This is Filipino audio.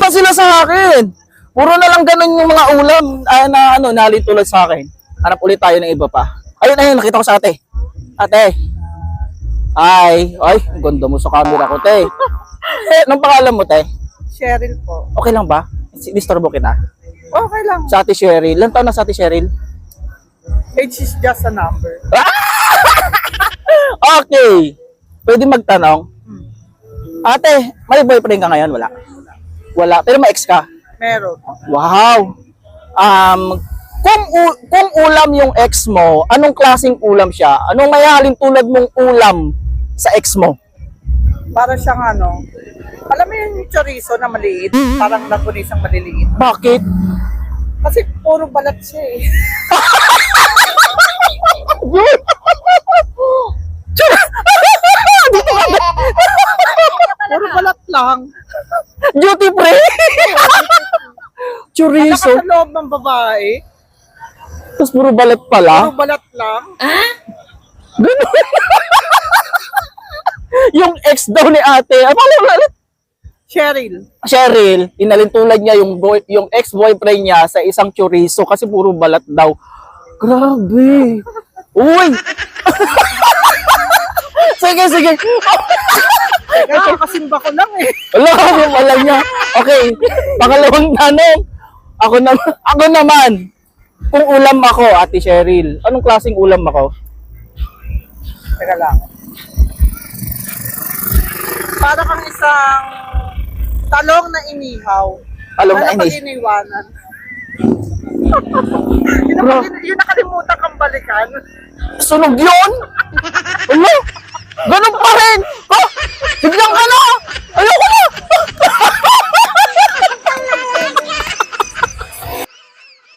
pa sila sa akin. Puro na lang ganun yung mga ulam na nalitulad sa akin. Hanap ulit tayo ng iba pa. Ayun, nakita ko sa ate. Ate. Ay, ang ganda mo sa camera ko, te. Anong pangalan mo, te? Cheryl po. Okay lang ba? Disturbo kita. Okay lang. Sa ate Cheryl. Ilan taon na sa ate Cheryl? Age is just a number. Okay. Pwede magtanong. Ate, may boyfriend ka ngayon? Wala. Wala. Pero may ex ka? Meron. Wow. Kung ulam yung ex mo, anong klaseng ulam siya? Anong mayahalin tulad mong ulam sa ex mo? Para siyang alam mo yung chorizo na maliit? Parang lagunisang maliliit. Bakit? Kasi puro balat siya eh. Puro balat lang. Duty free? Chorizo. Naka sa loob ng babae. Tapos puro balat pala. Puro balat lang. Ganun. Yung ex daw ni ate, paano ulit? Cheryl, inalintulad niya yung ex-boyfriend niya sa isang chorizo kasi puro balat daw. Grabe. Uy! Sige. Ito kasimba ko lang eh. Wala niya. Okay, pangalawang tanong. Ako naman. Kung ulam ako, ate Cheryl, anong klaseng ulam ako? Teka lang. Para kang isang talong na inihaw. Talong na Ano inis. pag iniwanan? Yung nakalimutan kang balikan. Sunog yun? Ano? Ganun pa rin? Oh, biglang